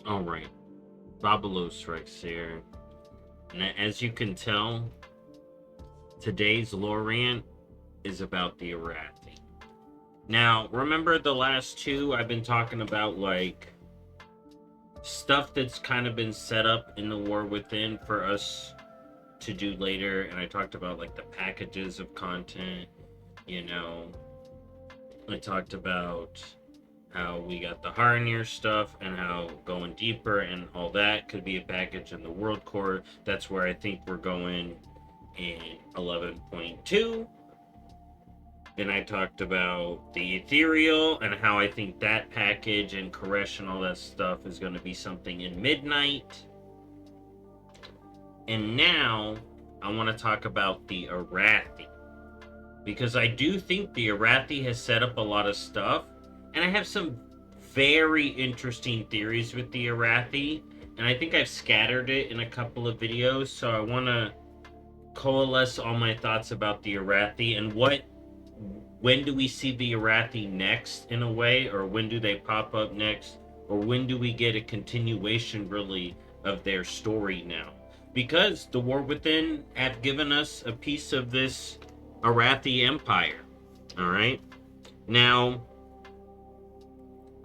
Alright, BobalosRex here. And as you can tell, today's lore rant is about the Arathi. Now, remember the last two I've been talking about, like, stuff that's kind of been set up in the War Within for us to do later, and I talked about, like, the packages of content, you know. I talked about how we got the Harnier stuff and how going deeper and all that could be a package in the World Core. That's where I think we're going in 11.2. Then I talked about the Ethereal and how I think that package and Koresh and all that stuff is going to be something in Midnight. And now I want to talk about the Arathi. Because I do think the Arathi has set up a lot of stuff. And I have some very interesting theories with the Arathi. And I think I've scattered it in a couple of videos. So I want to coalesce all my thoughts about the Arathi and when do we see the Arathi next in a way, or when do they pop up next, or when do we get a continuation really of their story now? Because the War Within have given us a piece of this Arathi Empire. Alright? Now,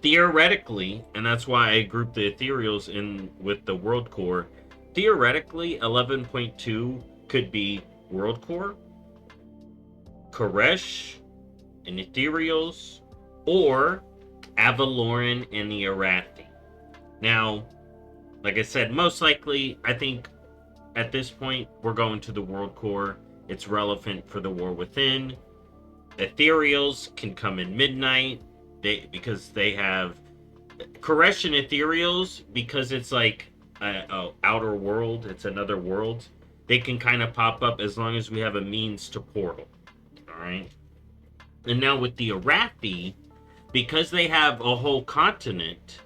theoretically, and that's why I grouped the Ethereals in with the World Core, theoretically 11.2 could be World Core, Koresh, and Ethereals, or Avaloran and the Arathi. Now, like I said, most likely, I think at this point, we're going to the World Core. It's relevant for the War Within. Ethereals can come in Midnight, because they have Koresh and Ethereals, because it's like a outer world, it's another world. They can kind of pop up as long as we have a means to portal. Alright? And now with the Arathi, because they have a whole continent,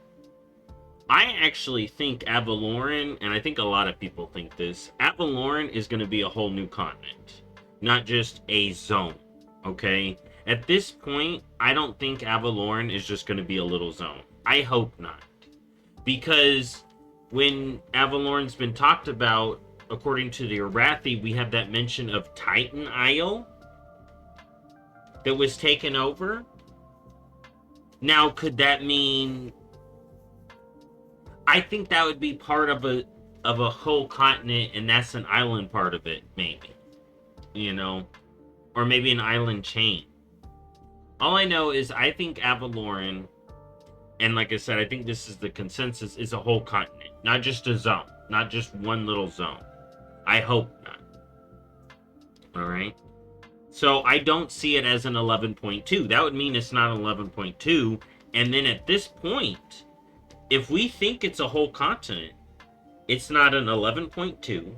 I actually think Avaloran, and I think a lot of people think this, Avaloran is going to be a whole new continent, not just a zone, okay? At this point, I don't think Avaloran is just going to be a little zone. I hope not. Because when Avaloran's been talked about, according to the Arathi, we have that mention of Titan Isle that was taken over. Now, could that mean... I think that would be part of a whole continent, and that's an island part of it, maybe. You know? Or maybe an island chain. All I know is I think Avaloran, and like I said, I think this is the consensus, is a whole continent. Not just a zone. Not just one little zone. I hope not. Alright? So I don't see it as an 11.2. That would mean it's not 11.2. And then at this point, if we think it's a whole continent, it's not an 11.2.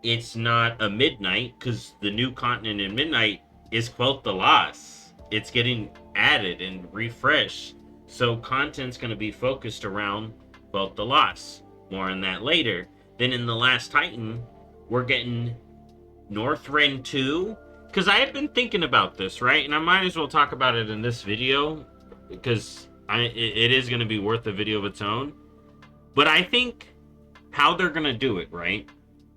It's not a Midnight, because the new continent in Midnight is Quel'Thalas. It's getting added and refreshed. So content's going to be focused around Quel'Thalas. More on that later. Then in The Last Titan, we're getting Northrend 2. Because I have been thinking about this, right? And I might as well talk about it in this video, because it is going to be worth a video of its own. But I think how they're going to do it, right?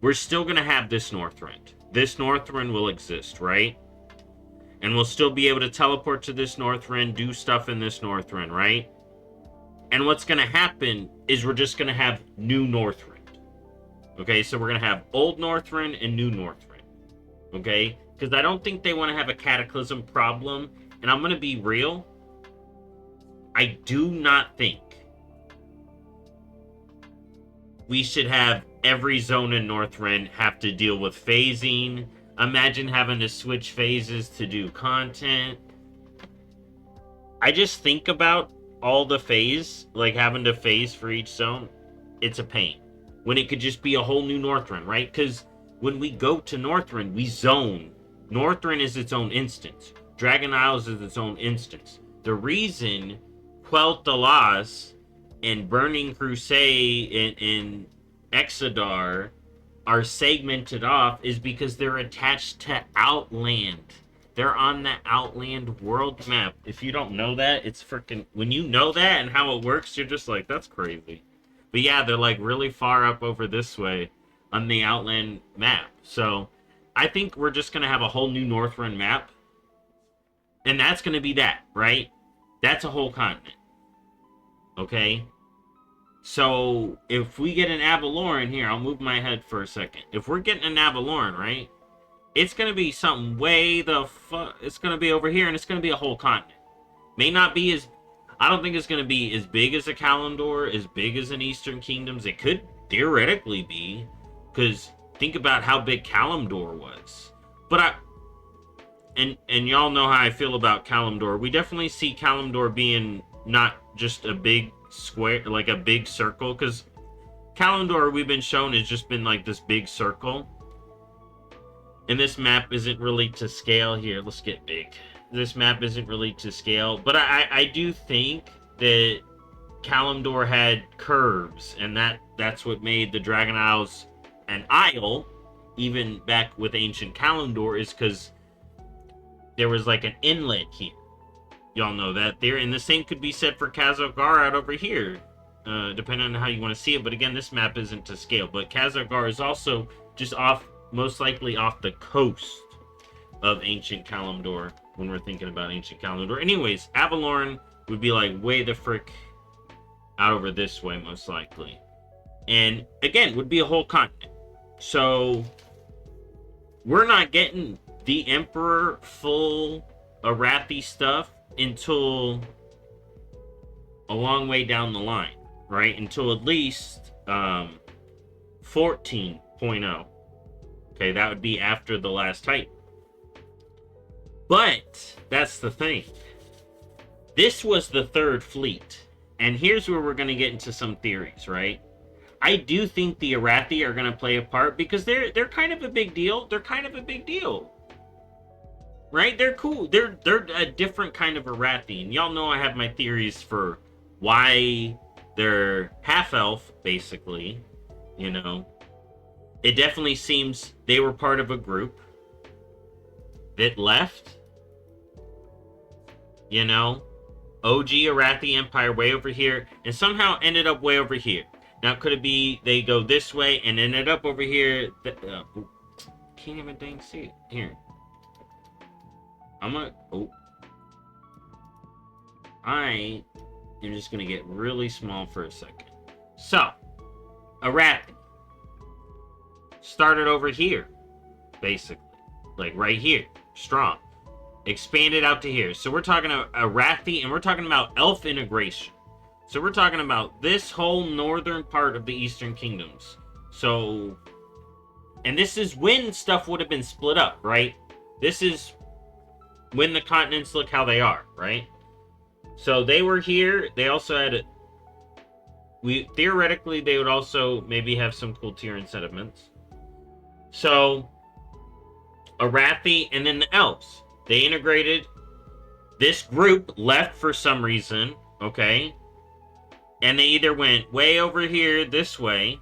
We're still going to have this Northrend. This Northrend will exist, right? And we'll still be able to teleport to this Northrend, do stuff in this Northrend, right? And what's going to happen is we're just going to have new Northrend. Okay, so we're going to have old Northrend and new Northrend. Okay? Because I don't think they want to have a Cataclysm problem. And I'm going to be real. I do not think we should have every zone in Northrend have to deal with phasing. Imagine having to switch phases to do content. I just think about all the phase, like having to phase for each zone. It's a pain. When it could just be a whole new Northrend, right? Because when we go to Northrend, we zone. Northrend is its own instance. Dragon Isles is its own instance. The reason Quel'Thalas and Burning Crusade and Exodar are segmented off is because they're attached to Outland. They're on the Outland world map. If you don't know that, it's freaking... When you know that and how it works, you're just like, that's crazy. But yeah, they're like really far up over this way on the Outland map. So I think we're just going to have a whole new Northrend map. And that's going to be that, right? That's a whole continent. Okay? So if we get an Avaloran here, I'll move my head for a second. If we're getting an Avaloran, right? It's going to be something way the fuck. It's going to be over here and it's going to be a whole continent. May not be as... I don't think it's going to be as big as a Kalimdor, as big as an Eastern Kingdoms. It could theoretically be, because think about how big Kalimdor was. But and y'all know how I feel about Kalimdor. We definitely see Kalimdor being not just a big square, like a big circle, because Kalimdor, we've been shown, has just been like this big circle. And this map isn't really to scale here. Let's get big. This map isn't really to scale, but I do think that Kalimdor had curves, and that's what made the Dragon Isles an isle, even back with ancient Kalimdor, is because there was like an inlet here. Y'all know that there, and the same could be said for Khazar out over here, depending on how you want to see it. But again, this map isn't to scale. But Khazar is also just off, most likely off the coast of ancient Kalimdor. When we're thinking about ancient Kalimdor. Anyways, Avaloran would be like way the frick out over this way, most likely. And again, would be a whole continent. So we're not getting the Emperor full Arathi stuff until a long way down the line, right? Until at least 14.0. Okay, that would be after the last Titan. But that's the thing. This was the third fleet. And here's where we're going to get into some theories, right? I do think the Arathi are going to play a part because they're kind of a big deal. They're kind of a big deal. Right? They're cool. They're a different kind of Arathi. And y'all know I have my theories for why they're half-elf, basically. You know? It definitely seems they were part of a group that left. You know, OG Arathi Empire way over here, and somehow ended up way over here. Now, could it be they go this way and ended up over here? Can't even dang see it. Here. I'm gonna... Oh. I am just gonna get really small for a second. So, Arathi started over here, basically. Like, right here. Strong. Expanded out to here. So we're talking about Arathi, and we're talking about elf integration. So we're talking about this whole northern part of the Eastern Kingdoms. So, and this is when stuff would have been split up, right? This is when the continents look how they are, right? So they were here. They also had theoretically, they would also maybe have some cool Tyrian sediments. So, Arathi, and then the elves. They integrated. This group left for some reason, okay? And they either went way over here this way.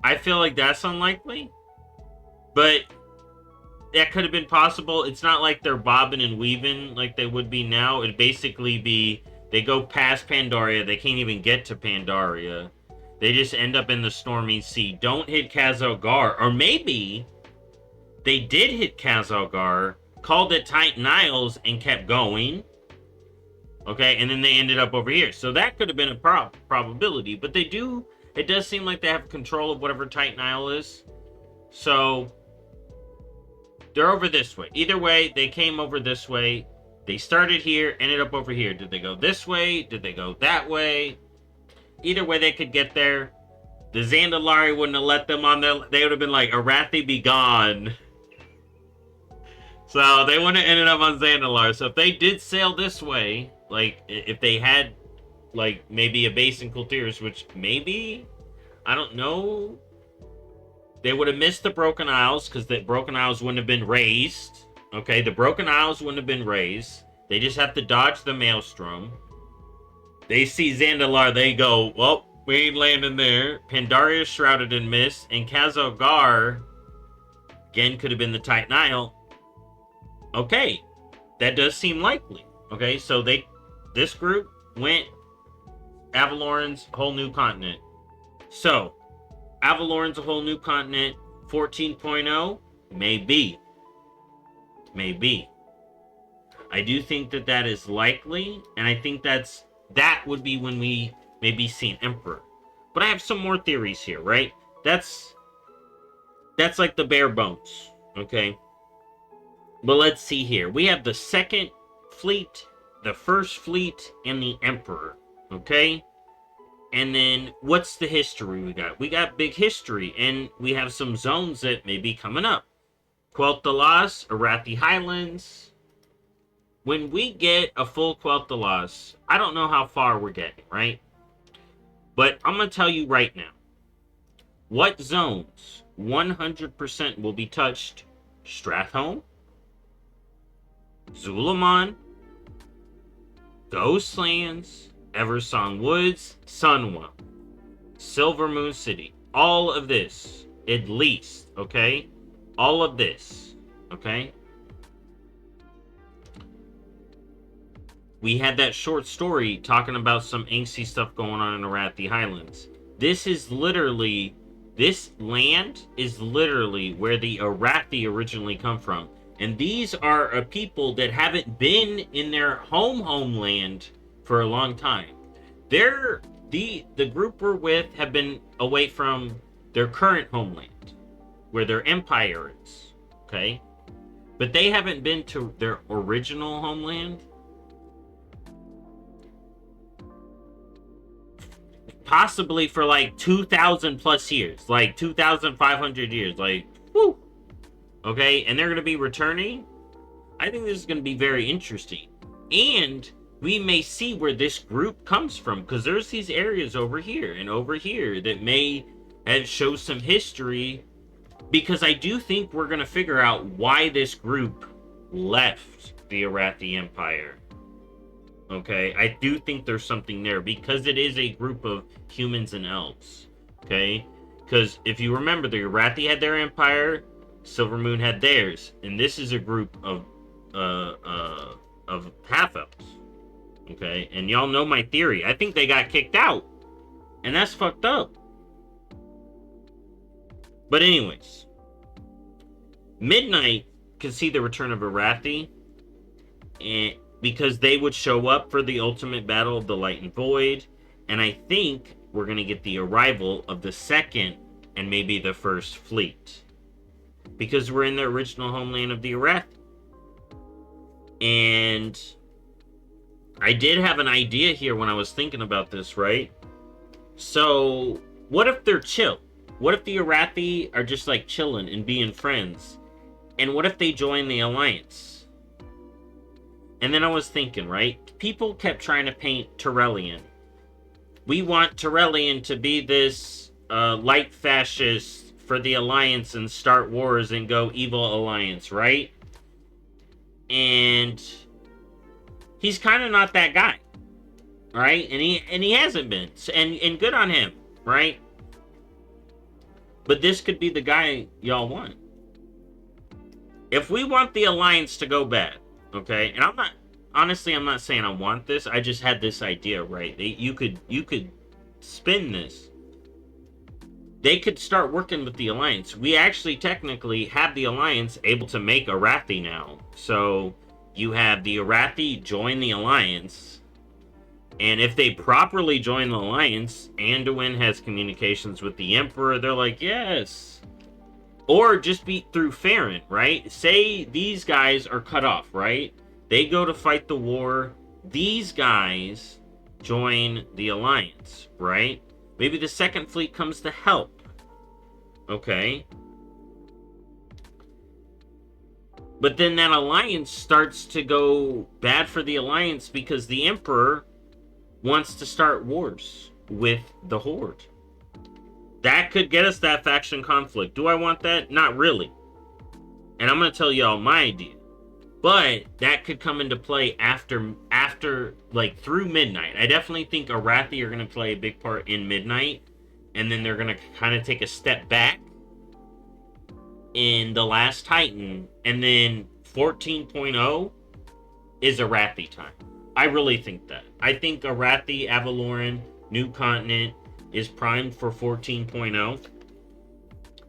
I feel like that's unlikely. But that could have been possible. It's not like they're bobbing and weaving like they would be now. It'd basically be, they go past Pandaria. They can't even get to Pandaria. They just end up in the Stormy Sea. Don't hit Khazar. Or maybe they did hit Khazar, called it Titan Isles, and kept going. Okay, and then they ended up over here. So that could have been a probability. But they do, it does seem like they have control of whatever Titan Isle is. So they're over this way. Either way, they came over this way. They started here, ended up over here. Did they go this way? Did they go that way? Either way, they could get there. The Zandalari wouldn't have let them on there. They would have been like, Arathi be gone. So they wouldn't have ended up on Zandalar. So if they did sail this way, like if they had like maybe a base in Kultiris, which maybe, I don't know, they would have missed the Broken Isles because the Broken Isles wouldn't have been raised. Okay, the Broken Isles wouldn't have been raised. They just have to dodge the Maelstrom. They see Zandalar, they go, well, we ain't landing there. Pandaria shrouded in mist, and Khazar Again, could have been the Titan Isle. Okay, that does seem likely. Okay, so this group went Avalorn's whole new continent. So, Avalorn's a whole new continent 14.0? Maybe. Maybe. I do think that is likely, and I think that would be when we maybe see an emperor. But I have some more theories here, right? That's like the bare bones, okay? But let's see here. We have the second fleet, the first fleet, and the emperor, okay? And then what's the history we got? We got big history, and we have some zones that may be coming up. Quel'Thalas, Arathi Highlands. When we get a full Quel'Thalas, I don't know how far we're getting, right? But I'm going to tell you right now. What zones 100% will be touched? Stratholme, Zulaman, Ghostlands, Eversong Woods, Sunwell, Silver Moon City. All of this, at least, okay? All of this, okay? We had that short story talking about some angsty stuff going on in Arathi Highlands. This land is literally where the Arathi originally come from. And these are a people that haven't been in their homeland for a long time. The group we're with have been away from their current homeland, where their empire is, okay? But they haven't been to their original homeland possibly for like 2,000 plus years, like 2,500 years, like, whoo. Okay, and they're going to be returning. I think this is going to be very interesting. And we may see where this group comes from, because there's these areas over here and over here that may show some history, because I do think we're going to figure out why this group left the Arathi Empire. Okay, I do think there's something there, because it is a group of humans and elves. Okay, because if you remember, the Arathi had their empire, Silver Moon had theirs, and this is a group of half elves. Okay, and y'all know my theory. I think they got kicked out, and that's fucked up. But anyways, Midnight can see the return of Arathi, and because they would show up for the ultimate battle of the Light and Void, and I think we're going to get the arrival of the second and maybe the first fleet, because we're in the original homeland of the Arathi. And I did have an idea here when I was thinking about this, right? So what if they're chill? What if the Arathi are just like chilling and being friends? And what if they join the Alliance? And then I was thinking, right? People kept trying to paint Turellian. We want Turellian to be this light fascist for the Alliance and start wars and go evil Alliance, right? And he's kind of not that guy, right? And he hasn't been, and good on him, right? But this could be the guy y'all want. If we want the Alliance to go bad, okay, and I'm not saying I want this. I just had this idea, right? You could spin this. They could start working with the Alliance. We actually technically have the Alliance able to make Arathi now. So you have the Arathi join the Alliance, and if they properly join the Alliance, Anduin has communications with the Emperor. They're like, yes. Or just be through Farron, right? Say these guys are cut off, right? They go to fight the war. These guys join the Alliance, right? Maybe the second fleet comes to help. Okay. But then that Alliance starts to go bad for the Alliance because the Emperor wants to start wars with the Horde. That could get us that faction conflict. Do I want that? Not really. And I'm going to tell y'all my idea. But that could come into play after like through Midnight. I definitely think Arathi are going to play a big part in Midnight, and then they're going to kind of take a step back in the Last Titan, and then 14.0 is Arathi time. I really think that. I think Arathi, Avaloran, New Continent is primed for 14.0.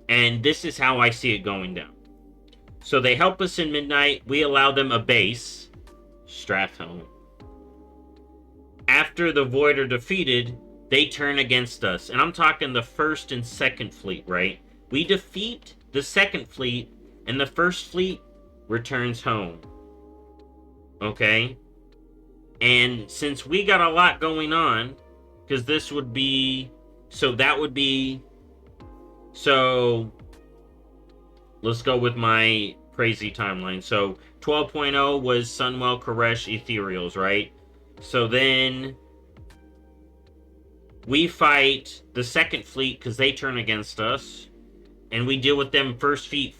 And this is how I see it going down. So they help us in Midnight. We allow them a base, Stratholme. After the Void are defeated, they turn against us. And I'm talking the first and second fleet, right? We defeat the second fleet, and the first fleet returns home. Okay? And since we got a lot going on, because this would be... So that would be... So... Let's go with my crazy timeline. So 12.0 was Sunwell, Koresh, Ethereals, right? So then we fight the second fleet because they turn against us, and we deal with them first fleet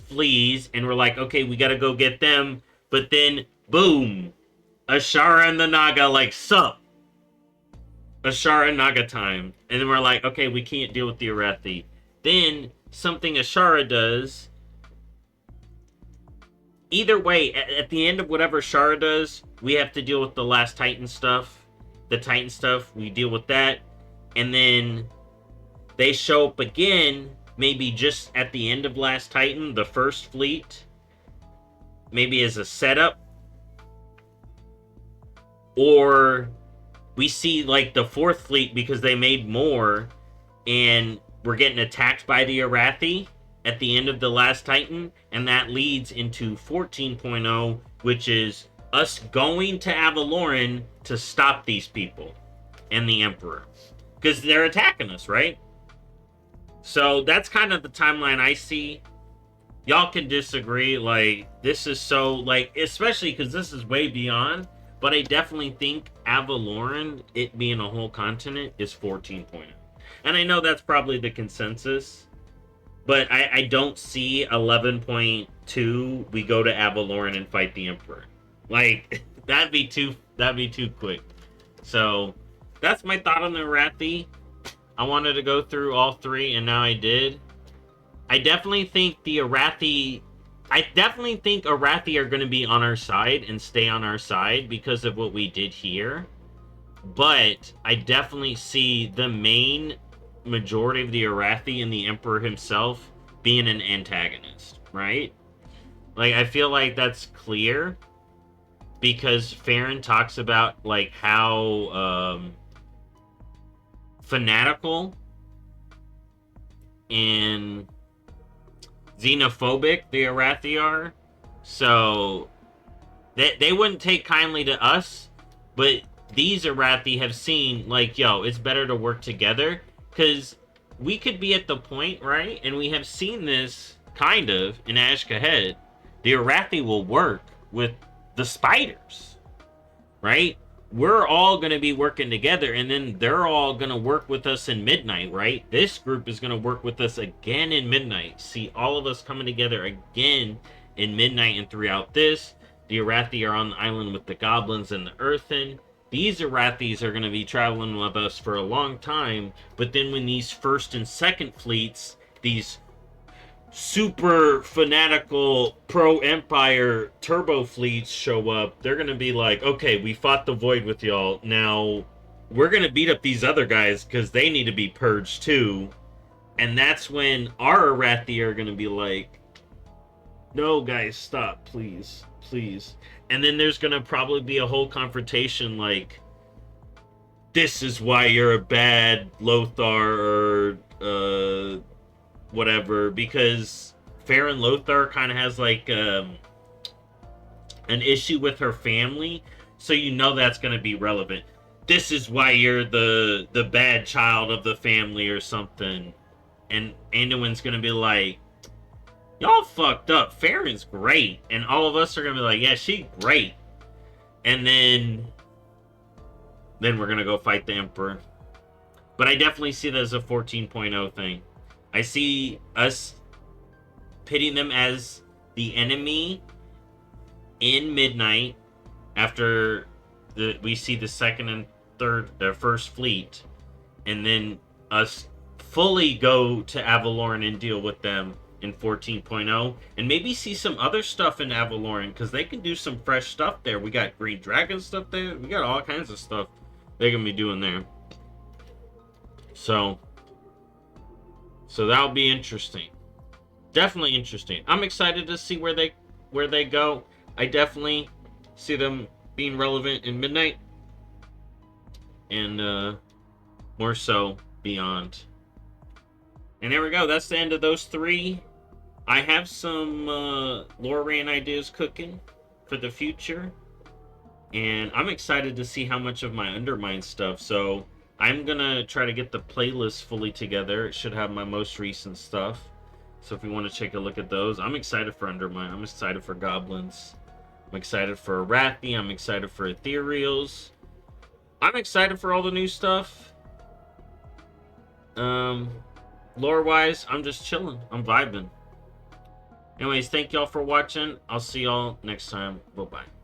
fleas, and we're like, okay, we gotta go get them. But then boom, Ashara and the Naga like, sup, Ashara Naga time. And then we're like, okay, we can't deal with the Arathi. Then something Ashara does. Either way, at the end of whatever Ashara does, we have to deal with the Last Titan stuff. The Titan stuff, we deal with that. And then they show up again, maybe just at the end of Last Titan, the first fleet. Maybe as a setup. Or we see like the fourth fleet because they made more, and we're getting attacked by the Arathi at the end of the Last Titan, and that leads into 14.0, which is us going to Avaloran to stop these people and the Emperor, because they're attacking us, right? So that's kind of the timeline I see. Y'all can disagree, like, this is so, like, especially because this is way beyond, but I definitely think Avaloran, it being a whole continent, is 14.0. And I know that's probably the consensus, but I don't see 11.2, we go to Avaloran and fight the Emperor. Like, that'd be too quick. So, that's my thought on the Arathi. I wanted to go through all three, and now I did. I definitely think Arathi are going to be on our side and stay on our side because of what we did here. But I definitely see the main majority of the Arathi and the Emperor himself being an antagonist, right? Like, I feel like that's clear because Farron talks about, like, how fanatical and xenophobic the Arathi are. So they wouldn't take kindly to us, but these Arathi have seen, like, yo, it's better to work together, because we could be at the point, right, and we have seen this kind of in Ashkahed, the Arathi will work with the spiders, right? We're all going to be working together, and then they're all going to work with us in Midnight, right? This group is going to work with us again in Midnight. See all of us coming together again in Midnight and throughout this. The Arathi are on the island with the goblins and the earthen. These Arathis are going to be traveling with us for a long time, but then when these first and second fleets, these super fanatical pro-Empire turbo fleets show up, they're going to be like, okay, we fought the Void with y'all, now we're going to beat up these other guys because they need to be purged too. And that's when our Arathi are going to be like, no guys, stop, please, please. And then there's going to probably be a whole confrontation like, this is why you're a bad Lothar, or whatever, because Farron Lothar kind of has like an issue with her family, so you know that's going to be relevant. This is why you're the bad child of the family or something. And Anduin's going to be like, y'all fucked up. Farron's great. And all of us are going to be like, yeah, she's great. And then we're going to go fight the Emperor. But I definitely see that as a 14.0 thing. I see us pitting them as the enemy in Midnight after we see the second and first fleet, and then us fully go to Avalorn and deal with them in 14.0, and maybe see some other stuff in Avalorn, because they can do some fresh stuff there. We got Green Dragon stuff there. We got all kinds of stuff they're gonna be doing there. So that'll be interesting. Definitely interesting. I'm excited to see where they go. I definitely see them being relevant in Midnight, and more so beyond. And there we go. That's the end of those three. I have some lore Rant ideas cooking for the future, and I'm excited to see how much of my Undermine stuff. So I'm gonna try to get the playlist fully together. It should have my most recent stuff. So if you want to take a look at those, I'm excited for Undermine. I'm excited for Goblins. I'm excited for Arathi. I'm excited for Ethereals. I'm excited for all the new stuff. Lore-wise, I'm just chilling. I'm vibing. Anyways, thank y'all for watching. I'll see y'all next time. Bye-bye.